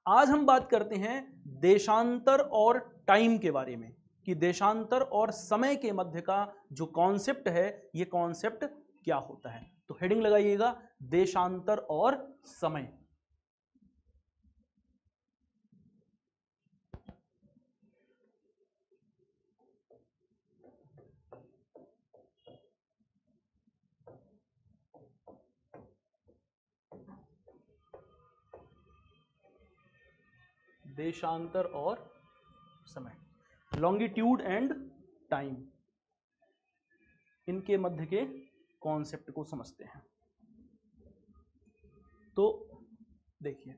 आज हम बात करते हैं देशांतर और टाइम के बारे में, कि देशांतर और समय के मध्य का जो कॉन्सेप्ट है, ये कॉन्सेप्ट क्या होता है। तो हेडिंग लगाइएगा, देशांतर और समय। देशांतर और समय, लॉन्गिट्यूड एंड टाइम, इनके मध्य के कॉन्सेप्ट को समझते हैं। तो देखिए,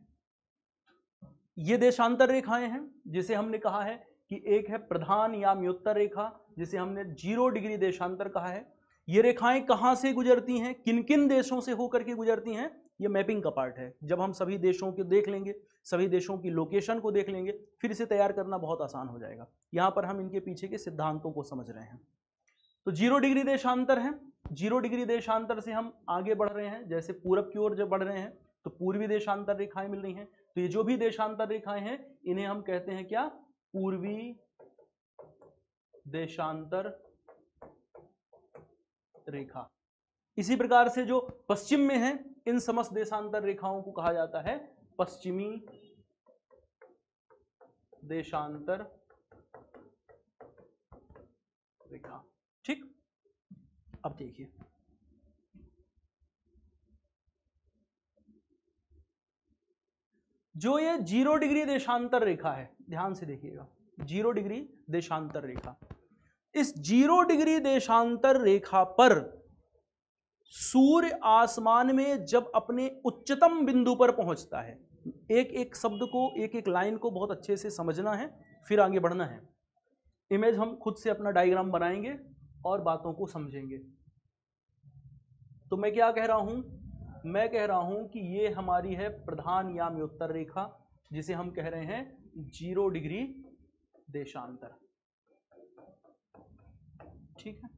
ये देशांतर रेखाएं हैं, जिसे हमने कहा है कि एक है प्रधान या म्योत्तर रेखा, जिसे हमने 0 डिग्री देशांतर कहा है। ये रेखाएं कहां से गुजरती हैं, किन किन देशों से होकर के गुजरती हैं, ये मैपिंग का पार्ट है। जब हम सभी देशों को देख लेंगे, सभी देशों की लोकेशन को देख लेंगे, फिर इसे तैयार करना बहुत आसान हो जाएगा। यहां पर हम इनके पीछे के सिद्धांतों को समझ रहे हैं। तो 0 डिग्री देशांतर है। 0 डिग्री देशांतर से हम आगे बढ़ रहे हैं, जैसे पूरब की ओर जब बढ़ रहे हैं तो पूर्वी देशांतर रेखाएं मिल रही हैं। तो ये जो भी देशांतर रेखाएं हैं, इन्हें हम कहते हैं क्या, पूर्वी देशांतर रेखा। इसी प्रकार से जो पश्चिम में है, इन समस्त देशांतर रेखाओं को कहा जाता है पश्चिमी देशांतर रेखा। ठीक, अब देखिए, जो ये 0 डिग्री देशांतर रेखा है, ध्यान से देखिएगा, 0 डिग्री देशांतर रेखा, इस 0 डिग्री देशांतर रेखा पर सूर्य आसमान में जब अपने उच्चतम बिंदु पर पहुंचता है, एक एक शब्द को, एक एक लाइन को बहुत अच्छे से समझना है, फिर आगे बढ़ना है। इमेज हम खुद से अपना डायग्राम बनाएंगे और बातों को समझेंगे। तो मैं क्या कह रहा हूं, मैं कह रहा हूं कि ये हमारी है प्रधान या म्योत्तर रेखा, जिसे हम कह रहे हैं 0 डिग्री देशांतर। ठीक है,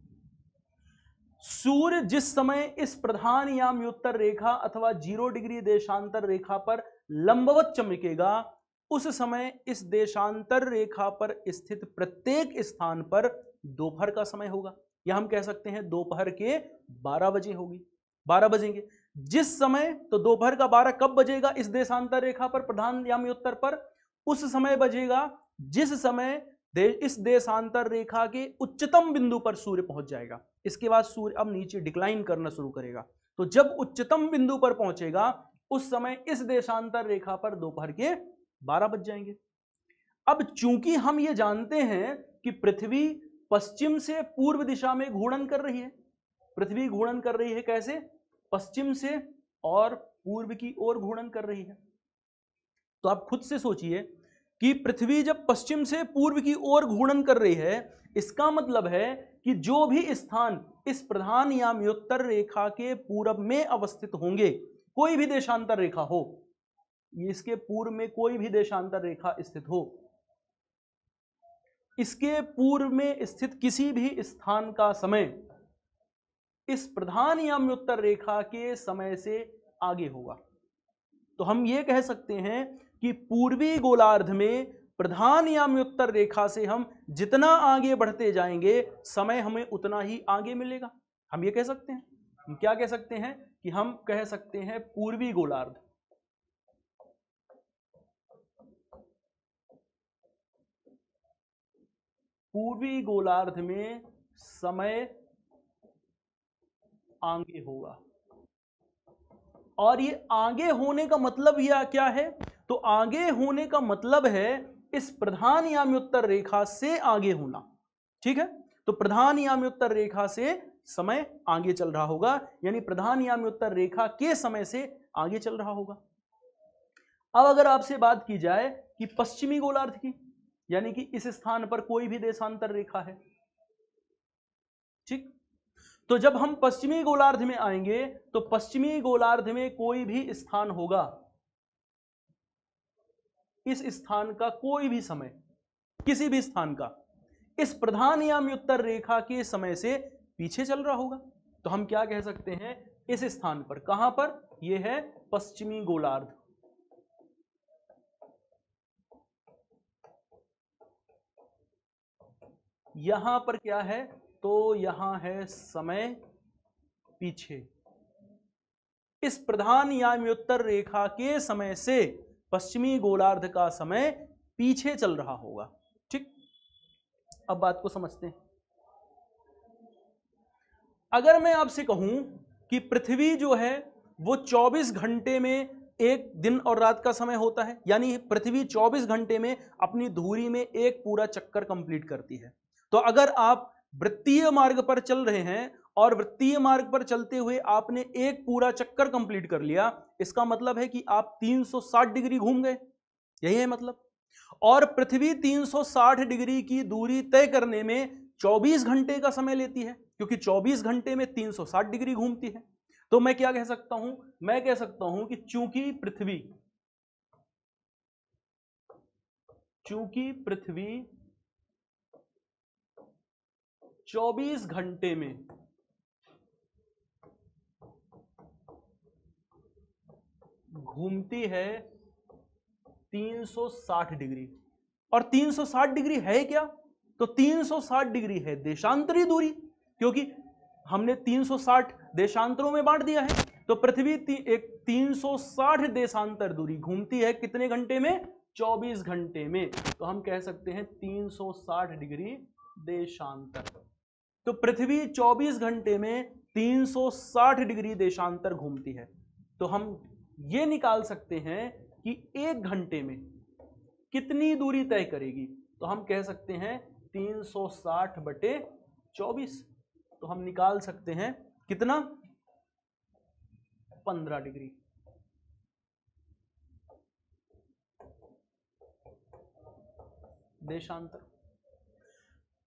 सूर्य जिस समय इस प्रधान या म्योत्तर रेखा अथवा 0 डिग्री देशांतर रेखा पर लंबवत चमकेगा, उस समय इस देशांतर रेखा पर स्थित प्रत्येक स्थान पर दोपहर का समय होगा, या हम कह सकते हैं दोपहर के 12 बजे होगी, 12 बजेंगे। जिस समय, तो दोपहर का 12 कब बजेगा इस देशांतर रेखा पर, प्रधान या म्योत्तर पर, उस समय बजेगा जिस समय इस देशांतर रेखा के उच्चतम बिंदु पर सूर्य पहुंच जाएगा। इसके बाद सूर्य अब नीचे डिक्लाइन करना शुरू करेगा। तो जब उच्चतम बिंदु पर पहुंचेगा, उस समय इस देशांतर रेखा पर दोपहर के 12 बज जाएंगे। अब चूंकि हम ये जानते हैं कि पृथ्वी पश्चिम से पूर्व दिशा में घूर्णन कर रही है, पृथ्वी घूर्णन कर रही है कैसे, पश्चिम से और पूर्व की ओर घूर्णन कर रही है। तो आप खुद से सोचिए कि पृथ्वी जब पश्चिम से पूर्व की ओर घूर्णन कर रही है, इसका मतलब है कि जो भी स्थान इस प्रधान या म्योत्तर रेखा के पूर्व में अवस्थित होंगे, कोई भी देशांतर रेखा हो, इसके पूर्व में कोई भी देशांतर रेखा स्थित हो, इसके पूर्व में स्थित किसी भी स्थान का समय इस प्रधान या म्योत्तर रेखा के समय से आगे होगा। तो हम ये कह सकते हैं कि पूर्वी गोलार्ध में प्रधान या म्योत्तर रेखा से हम जितना आगे बढ़ते जाएंगे, समय हमें उतना ही आगे मिलेगा। हम ये कह सकते हैं, हम क्या कह सकते हैं कि हम कह सकते हैं पूर्वी गोलार्ध, पूर्वी गोलार्ध में समय आगे होगा। और ये आगे होने का मतलब यह क्या है, तो आगे होने का मतलब है इस प्रधान या म्योत्तर रेखा से आगे होना। ठीक है, तो प्रधान या म्योत्तर रेखा से समय आगे चल रहा होगा, यानी प्रधान या म्योत्तर रेखा के समय से आगे चल रहा होगा। अब अगर आपसे बात की जाए कि पश्चिमी गोलार्ध की, यानी कि इस स्थान पर कोई भी देशांतर रेखा है, ठीक, तो जब हम पश्चिमी गोलार्ध में आएंगे तो पश्चिमी गोलार्ध में कोई भी स्थान होगा, इस स्थान का कोई भी समय, किसी भी स्थान का, इस प्रधान या म्योत्तर रेखा के समय से पीछे चल रहा होगा। तो हम क्या कह सकते हैं, इस स्थान पर, कहां पर, यह है पश्चिमी गोलार्ध, यहां पर क्या है, तो यहां है समय पीछे। इस प्रधान याम्योत्तर रेखा के समय से पश्चिमी गोलार्ध का समय पीछे चल रहा होगा। ठीक, अब बात को समझते हैं। अगर मैं आपसे कहूं कि पृथ्वी जो है वो 24 घंटे में एक दिन और रात का समय होता है, यानी पृथ्वी 24 घंटे में अपनी धुरी में एक पूरा चक्कर कंप्लीट करती है, तो अगर आप वृत्तीय मार्ग पर चल रहे हैं और वृत्तीय मार्ग पर चलते हुए आपने एक पूरा चक्कर कंप्लीट कर लिया, इसका मतलब है कि आप 360 डिग्री घूम गए, यही है मतलब। और पृथ्वी 360 डिग्री की दूरी तय करने में 24 घंटे का समय लेती है, क्योंकि 24 घंटे में 360 डिग्री घूमती है। तो मैं क्या कह सकता हूं, मैं कह सकता हूं कि चूंकि पृथ्वी 24 घंटे में घूमती है 360 डिग्री, और 360 डिग्री है क्या, तो 360 डिग्री है देशांतरी दूरी, क्योंकि हमने 360 देशांतरों में बांट दिया है। तो पृथ्वी एक 360 देशांतर दूरी घूमती है कितने घंटे में, 24 घंटे में। तो हम कह सकते हैं 360 डिग्री देशांतर। तो पृथ्वी 24 घंटे में 360 डिग्री देशांतर घूमती है। तो हम ये निकाल सकते हैं कि एक घंटे में कितनी दूरी तय करेगी, तो हम कह सकते हैं 360 बटे 24। तो हम निकाल सकते हैं कितना, 15 डिग्री। देशांतर।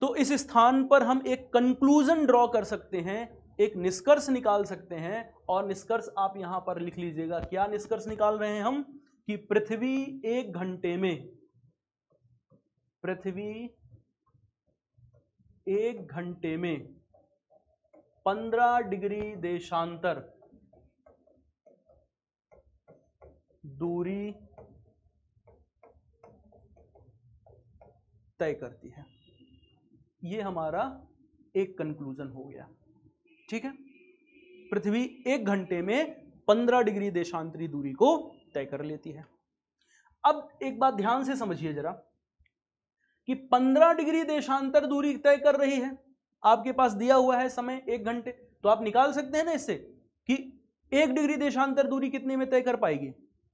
तो इस स्थान पर हम एक कंक्लूजन ड्रॉ कर सकते हैं, एक निष्कर्ष निकाल सकते हैं, और निष्कर्ष आप यहां पर लिख लीजिएगा। क्या निष्कर्ष निकाल रहे हैं हम, कि पृथ्वी एक घंटे में 15 डिग्री देशांतर दूरी तय करती है। ये हमारा एक कंक्लूजन हो गया। ठीक है, पृथ्वी एक घंटे में 15 डिग्री देशांतरी दूरी को तय कर लेती है। अब एक बात ध्यान से समझिए जरा, कि 15 डिग्री देशांतर दूरी तय कर रही है, आपके पास दिया हुआ है समय 1 घंटे, तो आप निकाल सकते हैं ना इससे कि 1 डिग्री देशांतर दूरी कितने में तय कर पाएगी।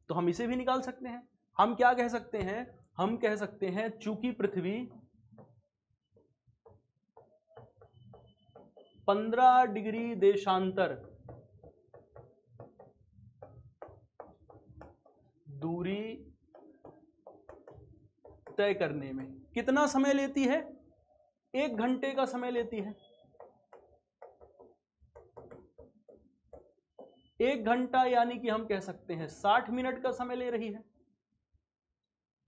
तो हम इसे भी निकाल सकते हैं। हम क्या कह सकते हैं, हम कह सकते हैं चूंकि पृथ्वी 15 डिग्री देशांतर दूरी तय करने में कितना समय लेती है, 1 घंटे का समय लेती है। 1 घंटा यानी कि हम कह सकते हैं 60 मिनट का समय ले रही है।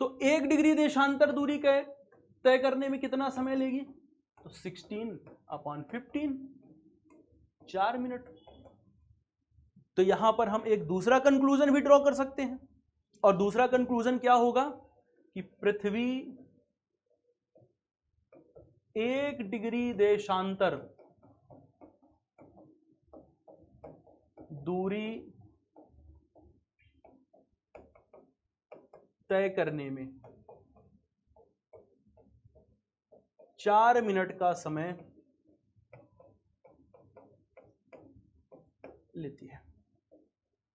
तो 1 डिग्री देशांतर दूरी तय करने में कितना समय लेगी, तो 16/15, 4 मिनट। तो यहां पर हम एक दूसरा कंक्लूजन भी ड्रॉ कर सकते हैं, और दूसरा कंक्लूजन क्या होगा, कि पृथ्वी 1 डिग्री देशांतर दूरी तय करने में 4 मिनट का समय लेती है।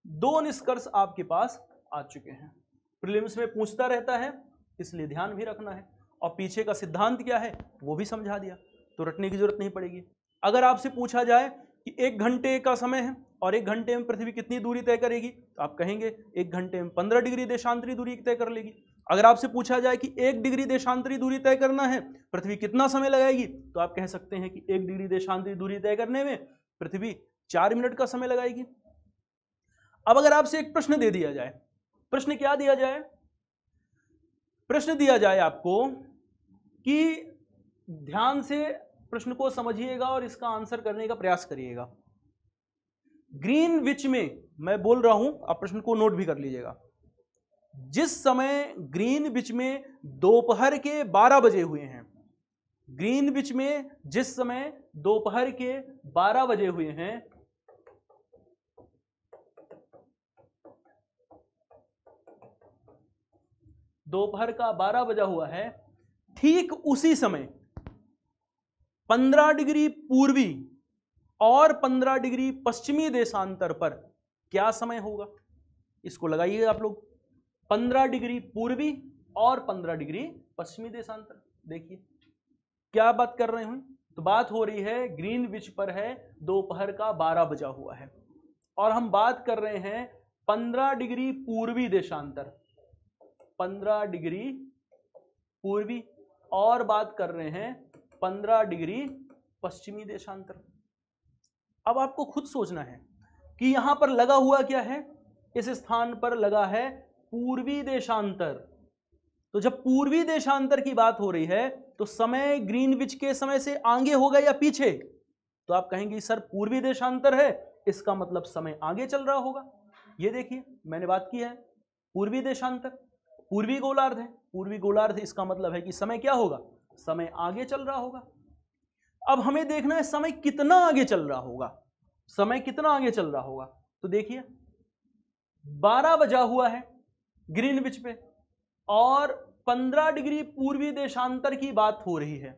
2 निष्कर्ष आपके पास आ चुके हैं। प्रीलिम्स में पूछता रहता है, इसलिए ध्यान भी रखना है, और पीछे का सिद्धांत क्या है वो भी समझा दिया, तो रटने की जरूरत नहीं पड़ेगी। अगर आपसे पूछा जाए कि 1 घंटे का समय है और 1 घंटे में पृथ्वी कितनी दूरी तय करेगी, तो आप कहेंगे 1 घंटे में 15 डिग्री देशांतरी दूरी तय कर लेगी। अगर आपसे पूछा जाए कि 1 डिग्री देशांतरी दूरी तय करना है, पृथ्वी कितना समय लगाएगी, तो आप कह सकते हैं कि 1 डिग्री देशांतरी दूरी तय करने में पृथ्वी 4 मिनट का समय लगाएगी। अब अगर आपसे एक प्रश्न दे दिया जाए, प्रश्न क्या दिया जाए, प्रश्न दिया जाए आपको कि ध्यान से प्रश्न को समझिएगा और इसका आंसर करने का प्रयास करिएगा। ग्रीनविच में, मैं बोल रहा हूं, आप प्रश्न को नोट भी कर लीजिएगा, जिस समय ग्रीनविच में दोपहर के 12 बजे हुए हैं, ग्रीनविच में जिस समय दोपहर के 12 बजे हुए हैं, दोपहर का 12 बजा हुआ है, ठीक उसी समय 15 डिग्री पूर्वी और 15 डिग्री पश्चिमी देशांतर पर क्या समय होगा? इसको लगाइए आप लोग। 15 डिग्री पूर्वी और 15 डिग्री पश्चिमी देशांतर। देखिए क्या बात कर रहे हैं, तो बात हो रही है ग्रीनविच पर है, दोपहर का 12 बजा हुआ है, और हम बात कर रहे हैं 15 डिग्री पूर्वी देशांतर, 15 डिग्री पूर्वी, और बात कर रहे हैं 15 डिग्री पश्चिमी देशांतर। अब आपको खुद सोचना है कि यहां पर लगा हुआ क्या है, इस स्थान पर लगा है पूर्वी देशांतर। तो जब पूर्वी देशांतर की बात हो रही है तो समय ग्रीनविच के समय से आगे होगा या पीछे? तो आप कहेंगे सर पूर्वी देशांतर है, इसका मतलब समय आगे चल रहा होगा। ये देखिए मैंने बात की है, पूर्वी देशांतर, पूर्वी गोलार्ध है, पूर्वी गोलार्ध, इसका मतलब है कि समय क्या होगा, समय आगे चल रहा होगा। अब हमें देखना है समय कितना आगे चल रहा होगा, समय कितना आगे चल रहा होगा। तो देखिए 12 बजा हुआ है ग्रीनविच पे और 15 डिग्री पूर्वी देशांतर की बात हो रही है,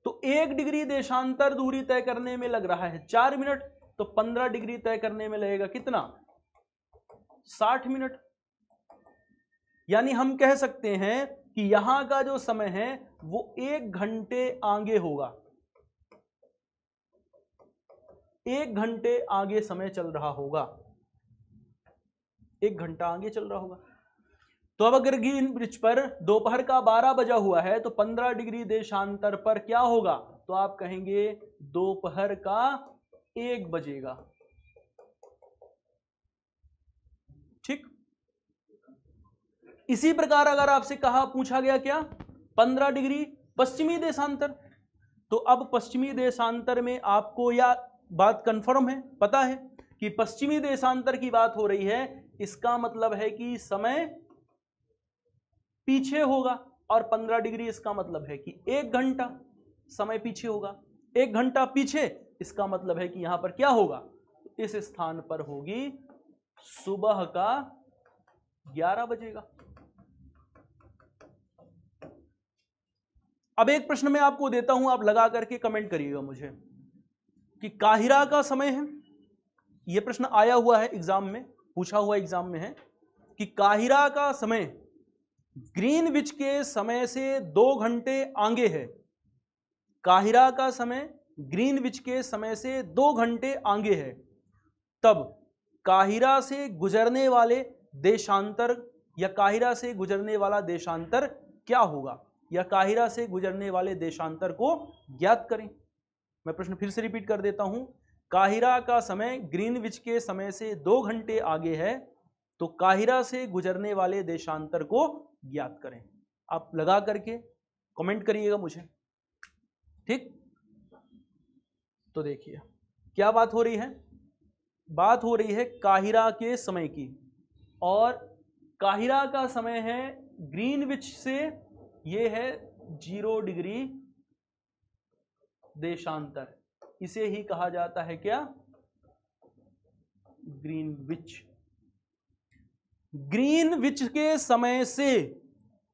तो 1 डिग्री देशांतर दूरी तय करने में लग रहा है 4 मिनट, तो 15 डिग्री तय करने में लगेगा कितना, 60 मिनट। यानी हम कह सकते हैं कि यहां का जो समय है वो 1 घंटे आगे होगा, 1 घंटे आगे समय चल रहा होगा, 1 घंटा आगे चल रहा होगा। तो अब अगर ग्रीनविच पर दोपहर का 12 बजा हुआ है तो 15 डिग्री देशांतर पर क्या होगा, तो आप कहेंगे दोपहर का 1 बजेगा। ठीक, इसी प्रकार अगर आपसे कहा, पूछा गया क्या, 15 डिग्री पश्चिमी देशांतर, तो अब पश्चिमी देशांतर में आपको यह बात कंफर्म है, पता है कि पश्चिमी देशांतर की बात हो रही है, इसका मतलब है कि समय पीछे होगा, और 15 डिग्री इसका मतलब है कि 1 घंटा समय पीछे होगा, 1 घंटा पीछे, इसका मतलब है कि यहां पर क्या होगा, इस स्थान पर होगी सुबह का 11 बजेगा। अब एक प्रश्न मैं आपको देता हूं, आप लगा करके कमेंट करिएगा मुझे कि काहिरा का समय है, यह प्रश्न आया हुआ है एग्जाम में, पूछा हुआ एग्जाम में है कि काहिरा का समय ग्रीनविच के समय से 2 घंटे आगे है, काहिरा का समय ग्रीनविच के समय से 2 घंटे आगे है, तब काहिरा से गुजरने वाले देशांतर या काहिरा से गुजरने वाला देशांतर क्या होगा, या काहिरा से गुजरने वाले देशांतर को ज्ञात करें। मैं प्रश्न फिर से रिपीट कर देता हूं, काहिरा का समय ग्रीनविच के समय से 2 घंटे आगे है, तो काहिरा से गुजरने वाले देशांतर को ज्ञात करें। आप लगा करके कमेंट करिएगा मुझे, ठीक। तो देखिए क्या बात हो रही है, बात हो रही है काहिरा के समय की, और काहिरा का समय है ग्रीनविच से, ये है 0 डिग्री देशांतर, इसे ही कहा जाता है क्या, ग्रीनविच। ग्रीनविच के समय से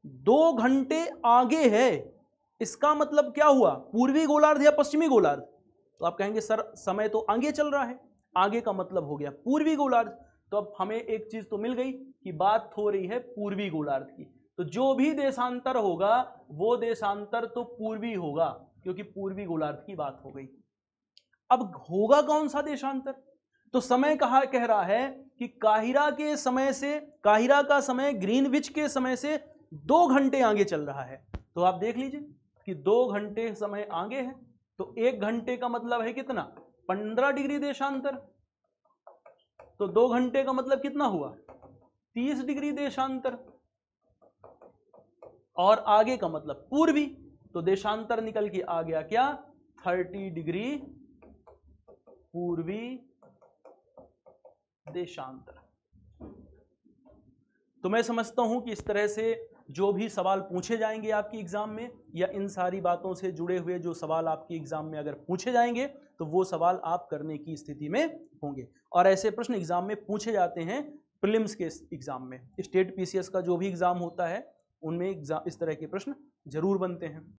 2 घंटे आगे है, इसका मतलब क्या हुआ, पूर्वी गोलार्ध या पश्चिमी गोलार्ध? तो आप कहेंगे सर समय तो आगे चल रहा है, आगे का मतलब हो गया पूर्वी गोलार्ध। तो अब हमें एक चीज तो मिल गई कि बात हो रही है पूर्वी गोलार्ध की, तो जो भी देशांतर होगा वो देशांतर तो पूर्वी होगा, क्योंकि पूर्वी गोलार्ध की बात हो गई। अब होगा कौन सा देशांतर, तो समय कह रहा है कि काहिरा के समय से, काहिरा का समय ग्रीनविच के समय से 2 घंटे आगे चल रहा है। तो आप देख लीजिए कि 2 घंटे समय आगे है, तो 1 घंटे का मतलब है कितना, 15 डिग्री देशांतर, तो 2 घंटे का मतलब कितना हुआ, 30 डिग्री देशांतर, और आगे का मतलब पूर्वी, तो देशांतर निकल के आ गया क्या, 30 डिग्री पूर्वी देशांतर। तो मैं समझता हूं कि इस तरह से जो भी सवाल पूछे जाएंगे आपकी एग्जाम में, या इन सारी बातों से जुड़े हुए जो सवाल आपकी एग्जाम में अगर पूछे जाएंगे तो वो सवाल आप करने की स्थिति में होंगे। और ऐसे प्रश्न एग्जाम में पूछे जाते हैं प्रीलिम्स के एग्जाम में। स्टेट पीसीएस का जो भी एग्जाम होता है उनमें इस तरह के प्रश्न जरूर बनते हैं।